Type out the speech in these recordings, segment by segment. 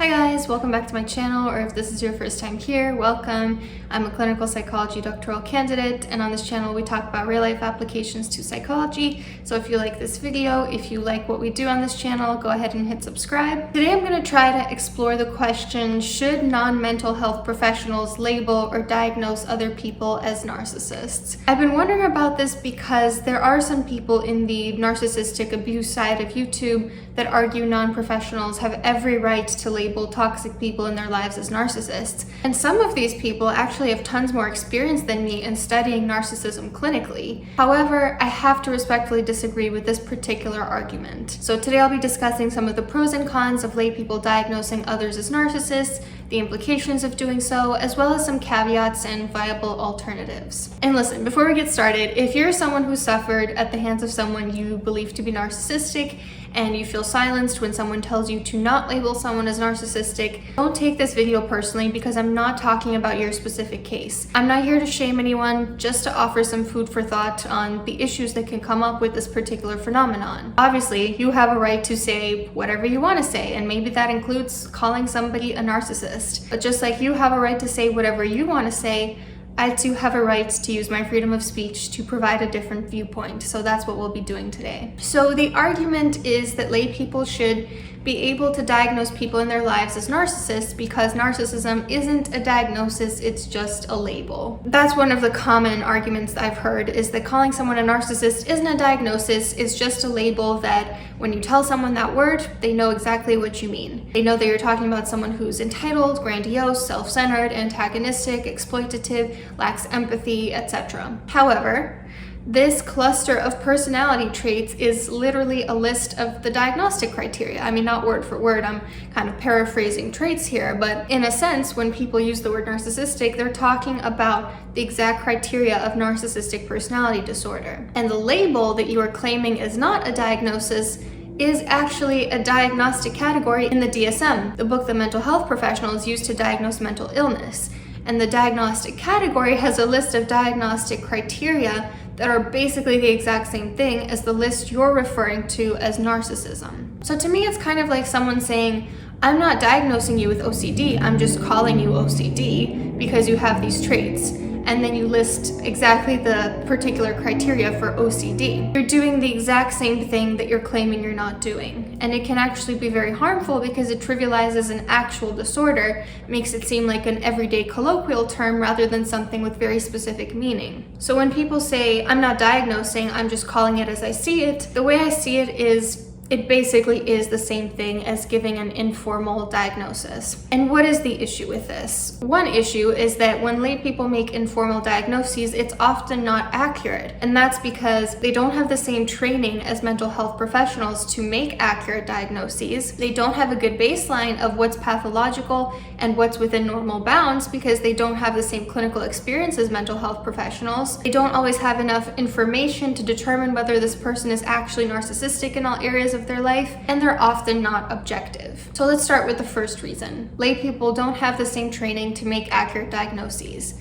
Hi guys, welcome back to my channel, or if this is your first time here, welcome. I'm a clinical psychology doctoral candidate, and on this channel we talk about real-life applications to psychology. So if you like this video, if you like what we do on this channel, go ahead and hit subscribe. Today I'm going to try to explore the question, should non-mental health professionals label or diagnose other people as narcissists? I've been wondering about this because there are some people in the narcissistic abuse side of YouTube that argue non-professionals have every right to label toxic people in their lives as narcissists. And some of these people actually have tons more experience than me in studying narcissism clinically. However, I have to respectfully disagree with this particular argument. So today I'll be discussing some of the pros and cons of laypeople diagnosing others as narcissists, the implications of doing so, as well as some caveats and viable alternatives. And listen, before we get started, if you're someone who suffered at the hands of someone you believe to be narcissistic, and you feel silenced when someone tells you to not label someone as narcissistic, don't take this video personally because I'm not talking about your specific case. I'm not here to shame anyone, just to offer some food for thought on the issues that can come up with this particular phenomenon. Obviously, you have a right to say whatever you want to say, and maybe that includes calling somebody a narcissist. But just like you have a right to say whatever you want to say, I too have a right to use my freedom of speech to provide a different viewpoint, so that's what we'll be doing today. So the argument is that lay people should be able to diagnose people in their lives as narcissists because narcissism isn't a diagnosis, it's just a label. That's one of the common arguments that I've heard, is that calling someone a narcissist isn't a diagnosis, it's just a label that when you tell someone that word, they know exactly what you mean. They know that you're talking about someone who's entitled, grandiose, self-centered, antagonistic, exploitative, lacks empathy, etc. However, this cluster of personality traits is literally a list of the diagnostic criteria. I mean, not word for word, I'm kind of paraphrasing traits here, but in a sense, when people use the word narcissistic, they're talking about the exact criteria of narcissistic personality disorder. And the label that you are claiming is not a diagnosis is actually a diagnostic category in the DSM, the book that mental health professionals use to diagnose mental illness. And the diagnostic category has a list of diagnostic criteria that are basically the exact same thing as the list you're referring to as narcissism. So to me, it's kind of like someone saying, I'm not diagnosing you with OCD, I'm just calling you OCD because you have these traits. And then you list exactly the particular criteria for OCD. You're doing the exact same thing that you're claiming you're not doing. And it can actually be very harmful because it trivializes an actual disorder, makes it seem like an everyday colloquial term rather than something with very specific meaning. So when people say, I'm not diagnosing, I'm just calling it as I see it, the way I see it is, it basically is the same thing as giving an informal diagnosis. And what is the issue with this? One issue is that when lay people make informal diagnoses, it's often not accurate. And that's because they don't have the same training as mental health professionals to make accurate diagnoses. They don't have a good baseline of what's pathological and what's within normal bounds because they don't have the same clinical experience as mental health professionals. They don't always have enough information to determine whether this person is actually narcissistic in all areas of their life, and they're often not objective. So let's start with the first reason. Lay people don't have the same training to make accurate diagnoses.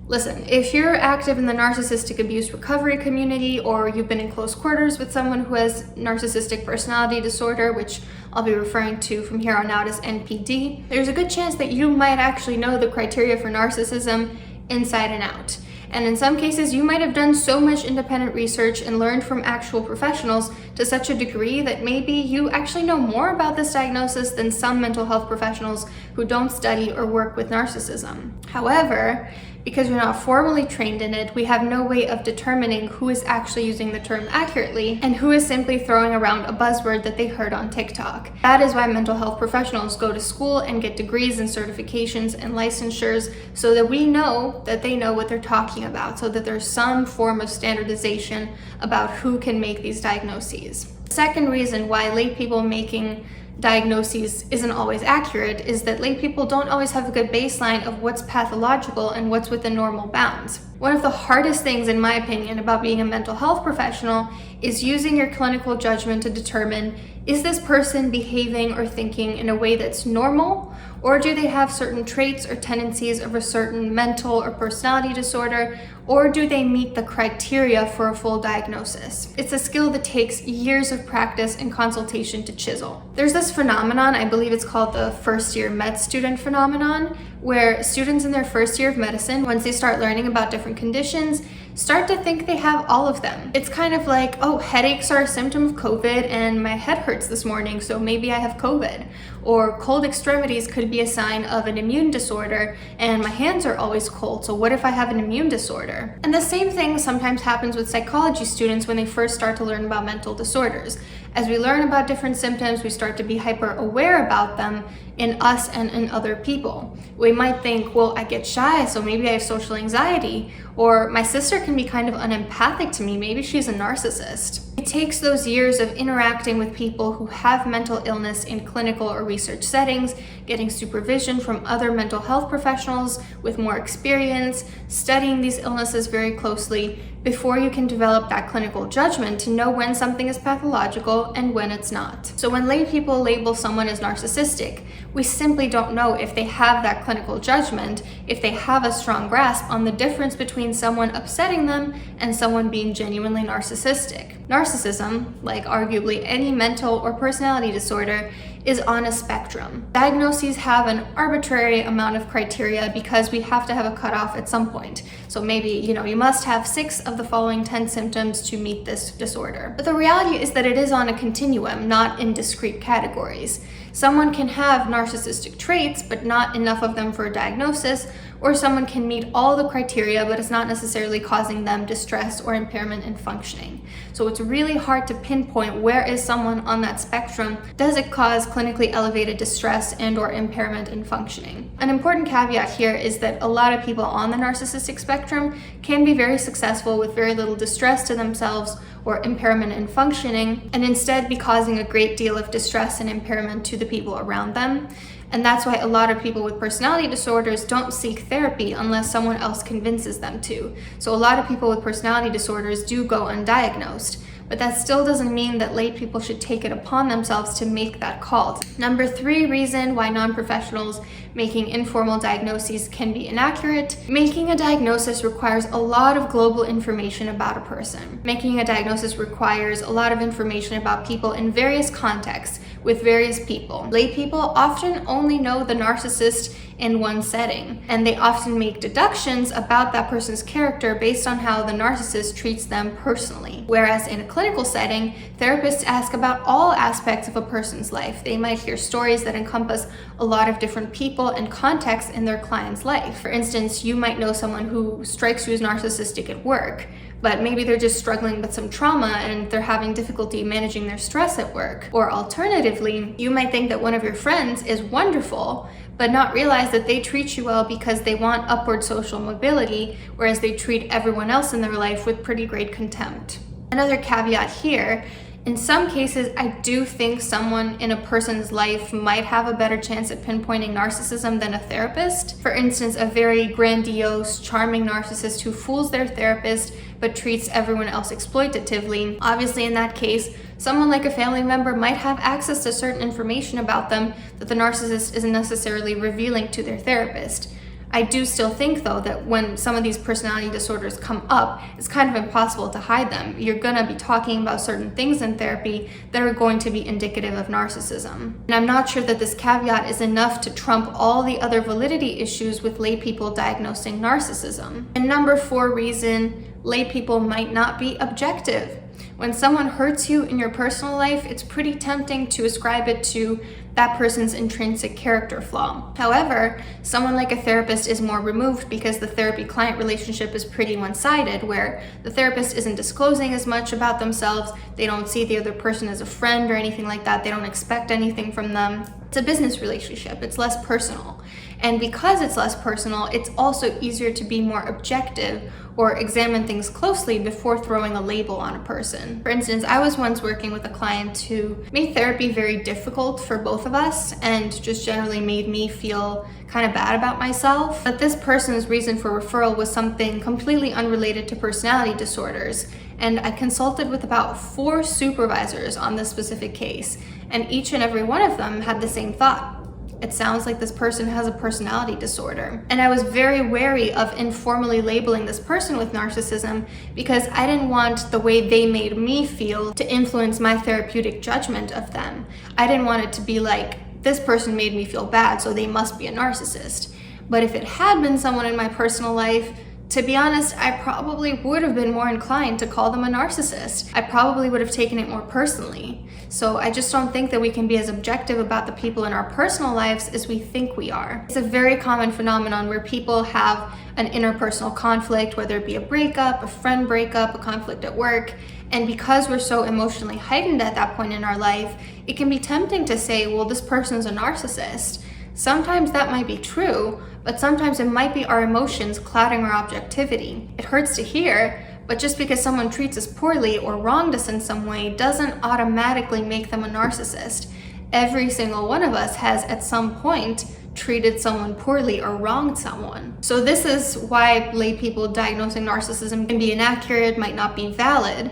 Listen, if you're active in the narcissistic abuse recovery community, or you've been in close quarters with someone who has narcissistic personality disorder, which I'll be referring to from here on out as NPD, there's a good chance that you might actually know the criteria for narcissism inside and out. And in some cases, you might have done so much independent research and learned from actual professionals to such a degree that maybe you actually know more about this diagnosis than some mental health professionals who don't study or work with narcissism. However, because you're not formally trained in it, we have no way of determining who is actually using the term accurately and who is simply throwing around a buzzword that they heard on TikTok. That is why mental health professionals go to school and get degrees and certifications and licensures so that we know that they know what they're talking about, so that there's some form of standardization about who can make these diagnoses. The second reason why lay people making diagnoses isn't always accurate is that lay people don't always have a good baseline of what's pathological and what's within normal bounds. One of the hardest things, in my opinion, about being a mental health professional is using your clinical judgment to determine Is this person behaving or thinking in a way that's normal, or do they have certain traits or tendencies of a certain mental or personality disorder, or do they meet the criteria for a full diagnosis? It's a skill that takes years of practice and consultation to chisel. There's this phenomenon, I believe it's called the first year med student phenomenon, where students in their first year of medicine, once they start learning about different conditions, start to think they have all of them. It's kind of like, oh, headaches are a symptom of COVID and my head hurts this morning, so maybe I have COVID. Or cold extremities could be a sign of an immune disorder and my hands are always cold, so what if I have an immune disorder? And the same thing sometimes happens with psychology students when they first start to learn about mental disorders. As we learn about different symptoms, we start to be hyper aware about them in us and in other people. We might think, well, I get shy, so maybe I have social anxiety, or my sister can be kind of unempathic to me, maybe she's a narcissist. It takes those years of interacting with people who have mental illness in clinical or research settings, getting supervision from other mental health professionals with more experience, studying these illnesses very closely, before you can develop that clinical judgment to know when something is pathological and when it's not. So when lay people label someone as narcissistic, we simply don't know if they have that clinical judgment, if they have a strong grasp on the difference between someone upsetting them and someone being genuinely narcissistic. Narcissism, like arguably any mental or personality disorder, is on a spectrum. Diagnoses have an arbitrary amount of criteria because we have to have a cutoff at some point. So maybe, you must have 6 of the following 10 symptoms to meet this disorder. But the reality is that it is on a continuum, not in discrete categories. Someone can have narcissistic traits, but not enough of them for a diagnosis, or someone can meet all the criteria, but it's not necessarily causing them distress or impairment in functioning. So it's really hard to pinpoint where is someone on that spectrum. Does it cause clinically elevated distress and or impairment in functioning? An important caveat here is that a lot of people on the narcissistic spectrum can be very successful with very little distress to themselves or impairment in functioning, and instead be causing a great deal of distress and impairment to the people around them. And that's why a lot of people with personality disorders don't seek therapy unless someone else convinces them to. So a lot of people with personality disorders do go undiagnosed, but that still doesn't mean that lay people should take it upon themselves to make that call. Number 3 reason why non-professionals making informal diagnoses can be inaccurate. Making a diagnosis requires a lot of global information about a person. Making a diagnosis requires a lot of information about people in various contexts with various people. Lay people often only know the narcissist in one setting, and they often make deductions about that person's character based on how the narcissist treats them personally. Whereas in a clinical setting, therapists ask about all aspects of a person's life. They might hear stories that encompass a lot of different people and contexts in their client's life. For instance, you might know someone who strikes you as narcissistic at work, but maybe they're just struggling with some trauma and they're having difficulty managing their stress at work. Or alternatively, you might think that one of your friends is wonderful, but not realize that they treat you well because they want upward social mobility, whereas they treat everyone else in their life with pretty great contempt. Another caveat here, in some cases, I do think someone in a person's life might have a better chance at pinpointing narcissism than a therapist. For instance, a very grandiose, charming narcissist who fools their therapist but treats everyone else exploitatively. Obviously, in that case, someone like a family member might have access to certain information about them that the narcissist isn't necessarily revealing to their therapist. I do still think, though, that when some of these personality disorders come up, it's kind of impossible to hide them. You're going to be talking about certain things in therapy that are going to be indicative of narcissism. And I'm not sure that this caveat is enough to trump all the other validity issues with lay people diagnosing narcissism. And number 4 reason, lay people might not be objective. When someone hurts you in your personal life, it's pretty tempting to ascribe it to that person's intrinsic character flaw. However, someone like a therapist is more removed because the therapy-client relationship is pretty one-sided, where the therapist isn't disclosing as much about themselves, they don't see the other person as a friend or anything like that, they don't expect anything from them. It's a business relationship, it's less personal. And because it's less personal, it's also easier to be more objective or examine things closely before throwing a label on a person. For instance, I was once working with a client who made therapy very difficult for both of us and just generally made me feel kind of bad about myself. But this person's reason for referral was something completely unrelated to personality disorders. and I consulted with about 4 supervisors on this specific case, and each and every one of them had the same thought. It sounds like this person has a personality disorder. And I was very wary of informally labeling this person with narcissism because I didn't want the way they made me feel to influence my therapeutic judgment of them. I didn't want it to be like, this person made me feel bad, so they must be a narcissist. But if it had been someone in my personal life, to be honest, I probably would have been more inclined to call them a narcissist. I probably would have taken it more personally. So I just don't think that we can be as objective about the people in our personal lives as we think we are. It's a very common phenomenon where people have an interpersonal conflict, whether it be a breakup, a friend breakup, a conflict at work. And because we're so emotionally heightened at that point in our life, it can be tempting to say, well, this person's a narcissist. Sometimes that might be true, but sometimes it might be our emotions clouding our objectivity. It hurts to hear, but just because someone treats us poorly or wronged us in some way doesn't automatically make them a narcissist. Every single one of us has at some point treated someone poorly or wronged someone. So this is why lay people diagnosing narcissism can be inaccurate, might not be valid.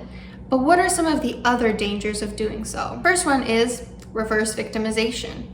But what are some of the other dangers of doing so? First one is reverse victimization.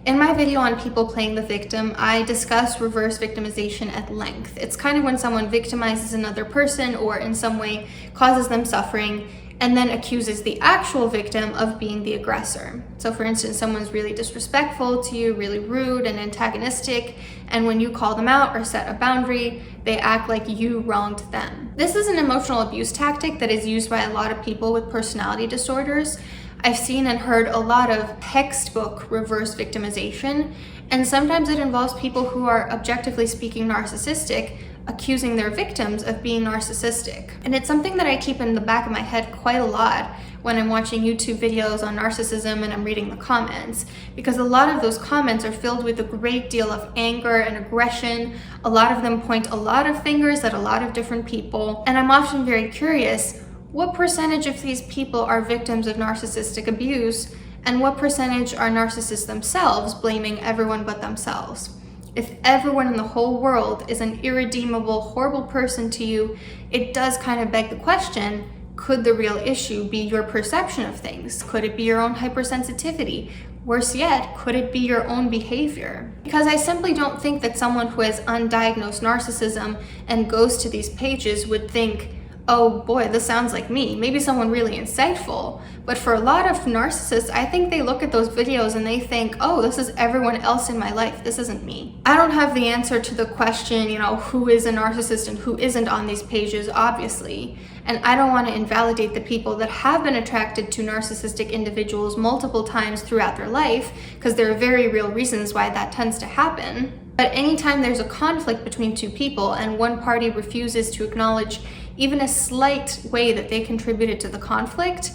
In my video on people playing the victim, I discuss reverse victimization at length. It's kind of when someone victimizes another person or in some way causes them suffering and then accuses the actual victim of being the aggressor. So for instance, someone's really disrespectful to you, really rude and antagonistic, and when you call them out or set a boundary, they act like you wronged them. This is an emotional abuse tactic that is used by a lot of people with personality disorders. I've seen and heard a lot of textbook reverse victimization, and sometimes it involves people who are objectively speaking narcissistic, accusing their victims of being narcissistic. And it's something that I keep in the back of my head quite a lot when I'm watching YouTube videos on narcissism and I'm reading the comments, because a lot of those comments are filled with a great deal of anger and aggression. A lot of them point a lot of fingers at a lot of different people, and I'm often very curious, what percentage of these people are victims of narcissistic abuse, and what percentage are narcissists themselves blaming everyone but themselves? If everyone in the whole world is an irredeemable, horrible person to you, it does kind of beg the question, could the real issue be your perception of things? Could it be your own hypersensitivity? Worse yet, could it be your own behavior? Because I simply don't think that someone who has undiagnosed narcissism and goes to these pages would think, oh boy, this sounds like me. Maybe someone really insightful. But for a lot of narcissists, I think they look at those videos and they think, oh, this is everyone else in my life. This isn't me. I don't have the answer to the question, who is a narcissist and who isn't on these pages, obviously. And I don't want to invalidate the people that have been attracted to narcissistic individuals multiple times throughout their life, because there are very real reasons why that tends to happen. But anytime there's a conflict between two people and one party refuses to acknowledge even a slight way that they contributed to the conflict,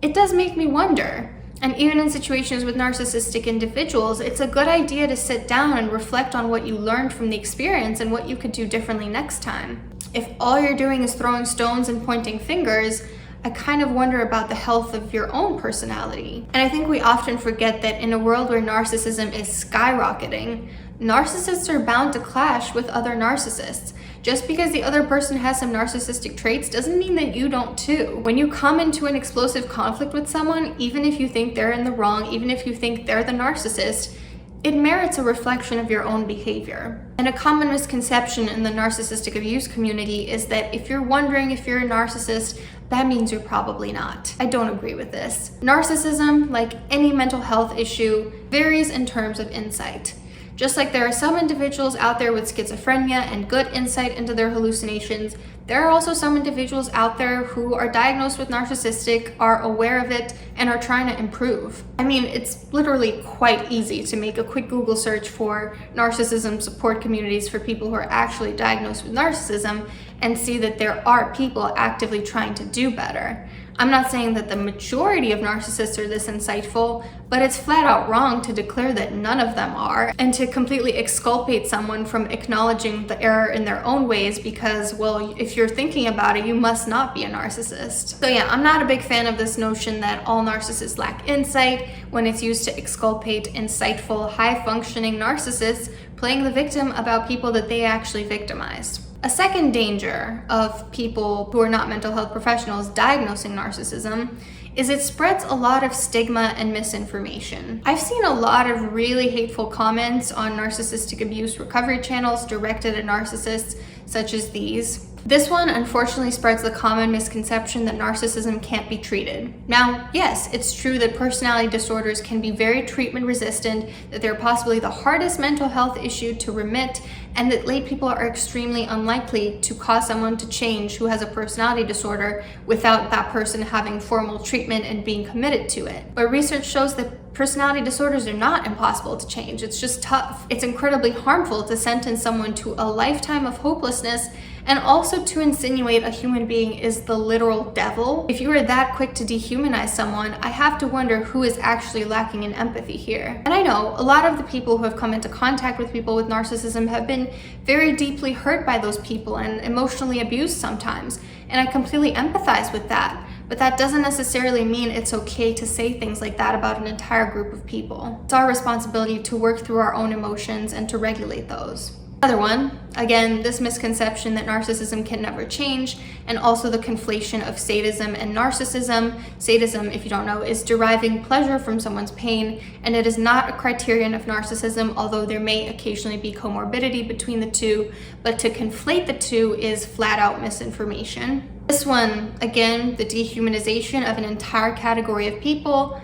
it does make me wonder. And even in situations with narcissistic individuals, it's a good idea to sit down and reflect on what you learned from the experience and what you could do differently next time. If all you're doing is throwing stones and pointing fingers, I kind of wonder about the health of your own personality. And I think we often forget that in a world where narcissism is skyrocketing, narcissists are bound to clash with other narcissists. Just because the other person has some narcissistic traits doesn't mean that you don't too. When you come into an explosive conflict with someone, even if you think they're in the wrong, even if you think they're the narcissist, it merits a reflection of your own behavior. And a common misconception in the narcissistic abuse community is that if you're wondering if you're a narcissist, that means you're probably not. I don't agree with this. Narcissism, like any mental health issue, varies in terms of insight. Just like there are some individuals out there with schizophrenia and good insight into their hallucinations, there are also some individuals out there who are diagnosed with narcissistic, are aware of it, and are trying to improve. I mean, it's literally quite easy to make a quick Google search for narcissism support communities for people who are actually diagnosed with narcissism and see that there are people actively trying to do better. I'm not saying that the majority of narcissists are this insightful, but it's flat out wrong to declare that none of them are, and to completely exculpate someone from acknowledging the error in their own ways because, well, if you're thinking about it, you must not be a narcissist. So yeah, I'm not a big fan of this notion that all narcissists lack insight when it's used to exculpate insightful, high-functioning narcissists playing the victim about people that they actually victimized. A second danger of people who are not mental health professionals diagnosing narcissism is it spreads a lot of stigma and misinformation. I've seen a lot of really hateful comments on narcissistic abuse recovery channels directed at narcissists, such as these. This one unfortunately spreads the common misconception that narcissism can't be treated. Now, yes, it's true that personality disorders can be very treatment resistant, that they're possibly the hardest mental health issue to remit, and that lay people are extremely unlikely to cause someone to change who has a personality disorder without that person having formal treatment and being committed to it. But research shows that personality disorders are not impossible to change. It's just tough. It's incredibly harmful to sentence someone to a lifetime of hopelessness and also to insinuate a human being is the literal devil. If you are that quick to dehumanize someone, I have to wonder who is actually lacking in empathy here. And I know a lot of the people who have come into contact with people with narcissism have been very deeply hurt by those people and emotionally abused sometimes, and I completely empathize with that. But that doesn't necessarily mean it's okay to say things like that about an entire group of people. It's our responsibility to work through our own emotions and to regulate those. Another one, again, this misconception that narcissism can never change, and also the conflation of sadism and narcissism. Sadism, if you don't know, is deriving pleasure from someone's pain, and it is not a criterion of narcissism, although there may occasionally be comorbidity between the two, but to conflate the two is flat out misinformation. This one, again, the dehumanization of an entire category of people.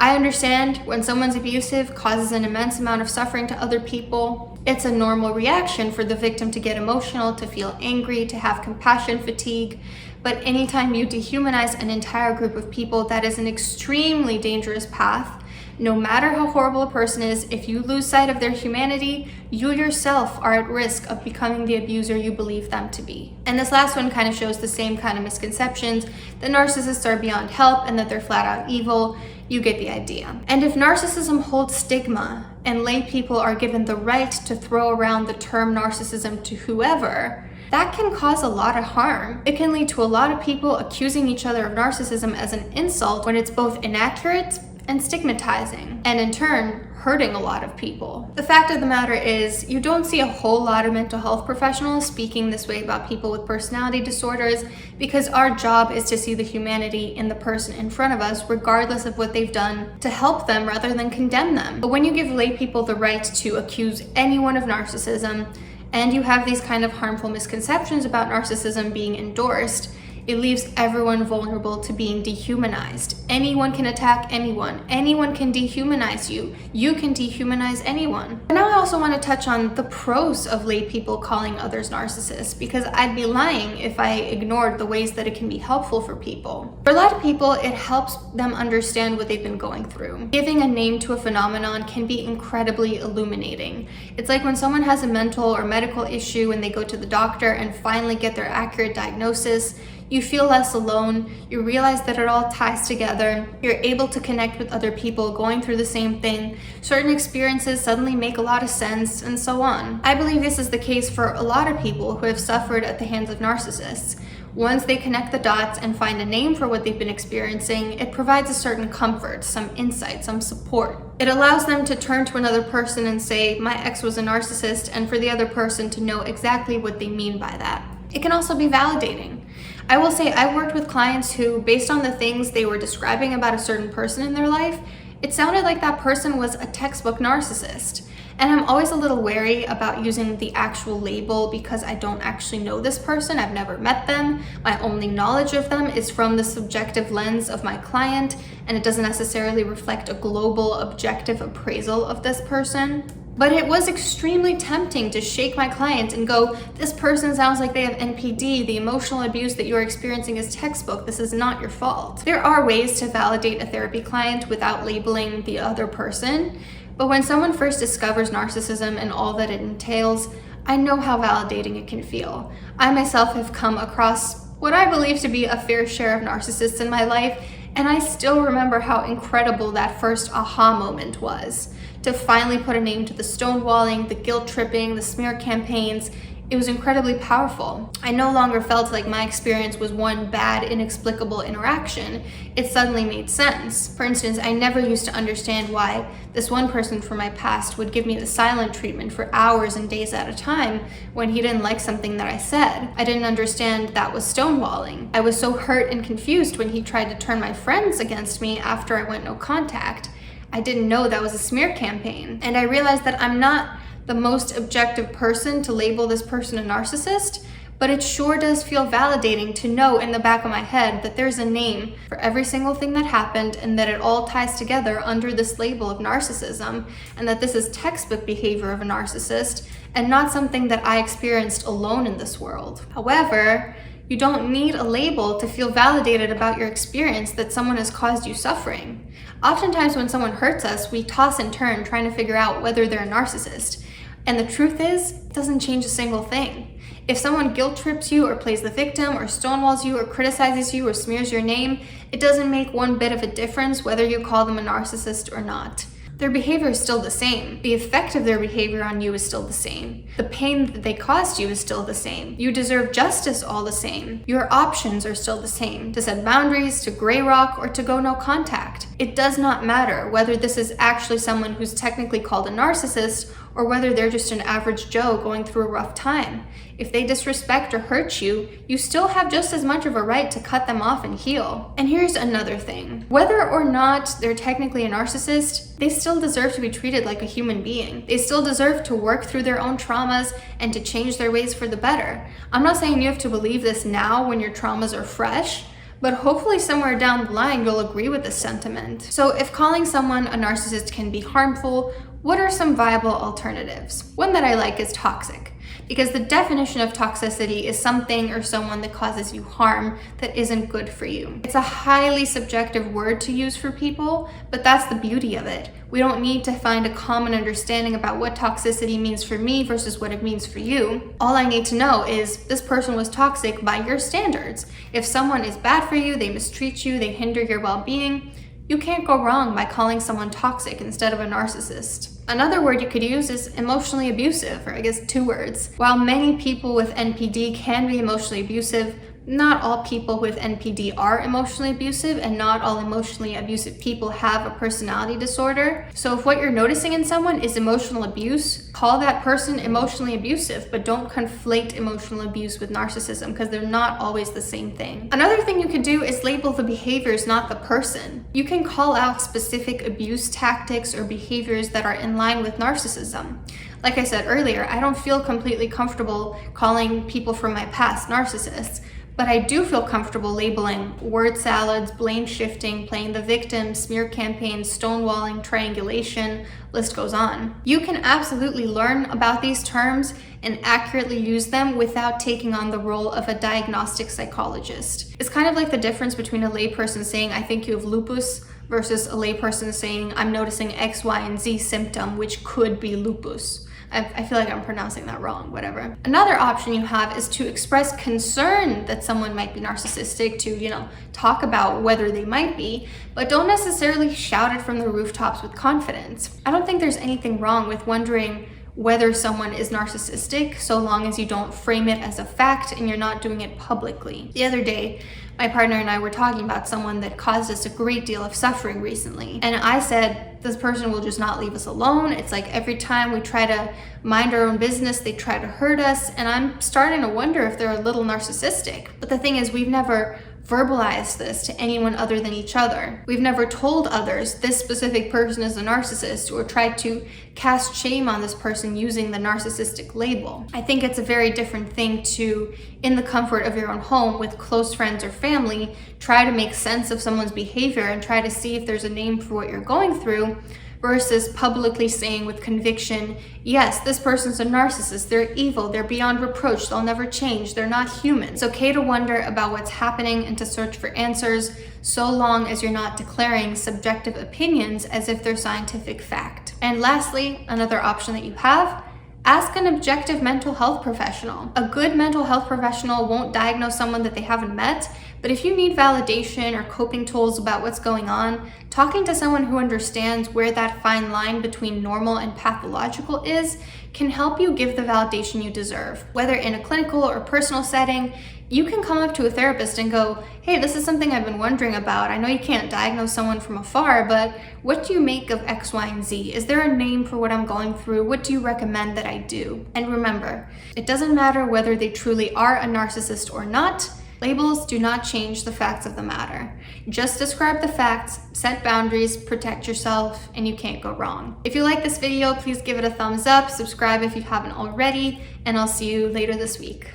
I understand when someone's abusive causes an immense amount of suffering to other people. It's a normal reaction for the victim to get emotional, to feel angry, to have compassion fatigue. But anytime you dehumanize an entire group of people, that is an extremely dangerous path. No matter how horrible a person is, if you lose sight of their humanity, you yourself are at risk of becoming the abuser you believe them to be. And this last one kind of shows the same kind of misconceptions, that narcissists are beyond help and that they're flat out evil. You get the idea. And if narcissism holds stigma and lay people are given the right to throw around the term narcissism to whoever, that can cause a lot of harm. It can lead to a lot of people accusing each other of narcissism as an insult when it's both inaccurate and stigmatizing, and in turn, hurting a lot of people. The fact of the matter is, you don't see a whole lot of mental health professionals speaking this way about people with personality disorders because our job is to see the humanity in the person in front of us, regardless of what they've done, to help them rather than condemn them. But when you give lay people the right to accuse anyone of narcissism, and you have these kind of harmful misconceptions about narcissism being endorsed, it leaves everyone vulnerable to being dehumanized. Anyone can attack anyone. Anyone can dehumanize you. You can dehumanize anyone. But now I also want to touch on the pros of lay people calling others narcissists, because I'd be lying if I ignored the ways that it can be helpful for people. For a lot of people, it helps them understand what they've been going through. Giving a name to a phenomenon can be incredibly illuminating. It's like when someone has a mental or medical issue and they go to the doctor and finally get their accurate diagnosis. You feel less alone, you realize that it all ties together, you're able to connect with other people going through the same thing, certain experiences suddenly make a lot of sense, and so on. I believe this is the case for a lot of people who have suffered at the hands of narcissists. Once they connect the dots and find a name for what they've been experiencing, it provides a certain comfort, some insight, some support. It allows them to turn to another person and say, my ex was a narcissist, and for the other person to know exactly what they mean by that. It can also be validating. I will say I've worked with clients who, based on the things they were describing about a certain person in their life, it sounded like that person was a textbook narcissist. And I'm always a little wary about using the actual label because I don't actually know this person. I've never met them. My only knowledge of them is from the subjective lens of my client, and it doesn't necessarily reflect a global objective appraisal of this person. But it was extremely tempting to shake my client and go, this person sounds like they have NPD, the emotional abuse that you're experiencing is textbook, this is not your fault. There are ways to validate a therapy client without labeling the other person, but when someone first discovers narcissism and all that it entails, I know how validating it can feel. I myself have come across what I believe to be a fair share of narcissists in my life, and I still remember how incredible that first aha moment was. To finally put a name to the stonewalling, the guilt tripping, the smear campaigns, It was incredibly powerful. I no longer felt like my experience was one bad, inexplicable interaction. It suddenly made sense. For instance, I never used to understand why this one person from my past would give me the silent treatment for hours and days at a time when he didn't like something that I said. I didn't understand that was stonewalling. I was so hurt and confused when he tried to turn my friends against me after I went no contact. I didn't know that was a smear campaign. And I realized that I'm not the most objective person to label this person a narcissist, but it sure does feel validating to know in the back of my head that there's a name for every single thing that happened and that it all ties together under this label of narcissism, and that this is textbook behavior of a narcissist and not something that I experienced alone in this world. However, you don't need a label to feel validated about your experience that someone has caused you suffering. Oftentimes when someone hurts us, we toss and turn trying to figure out whether they're a narcissist. And the truth is, it doesn't change a single thing. If someone guilt trips you or plays the victim or stonewalls you or criticizes you or smears your name, it doesn't make one bit of a difference whether you call them a narcissist or not. Their behavior is still the same. The effect of their behavior on you is still the same. The pain that they caused you is still the same. You deserve justice all the same. Your options are still the same: to set boundaries, to gray rock, or to go no contact. It does not matter whether this is actually someone who's technically called a narcissist or whether they're just an average Joe going through a rough time. If they disrespect or hurt you, you still have just as much of a right to cut them off and heal. And here's another thing. Whether or not they're technically a narcissist, they still deserve to be treated like a human being. They still deserve to work through their own traumas and to change their ways for the better. I'm not saying you have to believe this now when your traumas are fresh, but hopefully somewhere down the line you'll agree with this sentiment. So if calling someone a narcissist can be harmful, what are some viable alternatives? One that I like is toxic, because the definition of toxicity is something or someone that causes you harm that isn't good for you. It's a highly subjective word to use for people, but that's the beauty of it. We don't need to find a common understanding about what toxicity means for me versus what it means for you. All I need to know is this person was toxic by your standards. If someone is bad for you, they mistreat you, they hinder your well-being, you can't go wrong by calling someone toxic instead of a narcissist. Another word you could use is emotionally abusive, or I guess 2 words. While many people with NPD can be emotionally abusive, not all people with NPD are emotionally abusive, and not all emotionally abusive people have a personality disorder. So if what you're noticing in someone is emotional abuse, call that person emotionally abusive, but don't conflate emotional abuse with narcissism, because they're not always the same thing. Another thing you could do is label the behaviors, not the person. You can call out specific abuse tactics or behaviors that are in line with narcissism. Like I said earlier, I don't feel completely comfortable calling people from my past narcissists, but I do feel comfortable labeling word salads, blame shifting, playing the victim, smear campaigns, stonewalling, triangulation, list goes on. You can absolutely learn about these terms and accurately use them without taking on the role of a diagnostic psychologist. It's kind of like the difference between a layperson saying, I think you have lupus, versus a layperson saying, I'm noticing X, Y, and Z symptom, which could be lupus. I feel like I'm pronouncing that wrong, whatever. Another option you have is to express concern that someone might be narcissistic, to, talk about whether they might be, but don't necessarily shout it from the rooftops with confidence. I don't think there's anything wrong with wondering whether someone is narcissistic, so long as you don't frame it as a fact and you're not doing it publicly. The other day, my partner and I were talking about someone that caused us a great deal of suffering recently. And I said, this person will just not leave us alone. It's like every time we try to mind our own business, they try to hurt us. And I'm starting to wonder if they're a little narcissistic. But the thing is, we've never verbalized this to anyone other than each other. We've never told others this specific person is a narcissist, or tried to cast shame on this person using the narcissistic label. I think it's a very different thing to, in the comfort of your own home with close friends or family, try to make sense of someone's behavior and try to see if there's a name for what you're going through, versus publicly saying with conviction, yes, this person's a narcissist, they're evil, they're beyond reproach, they'll never change, they're not human. It's okay to wonder about what's happening and to search for answers, so long as you're not declaring subjective opinions as if they're scientific fact. And lastly, another option that you have, ask an objective mental health professional. A good mental health professional won't diagnose someone that they haven't met, But if you need validation or coping tools about what's going on, talking to someone who understands where that fine line between normal and pathological is can help you give the validation you deserve. Whether in a clinical or personal setting, you can come up to a therapist and go, hey, this is something I've been wondering about. I know you can't diagnose someone from afar, but what do you make of X, Y, and Z? Is there a name for what I'm going through? What do you recommend that I do? And remember, it doesn't matter whether they truly are a narcissist or not. Labels do not change the facts of the matter. Just describe the facts, set boundaries, protect yourself, and you can't go wrong. If you like this video, please give it a thumbs up, subscribe if you haven't already, and I'll see you later this week.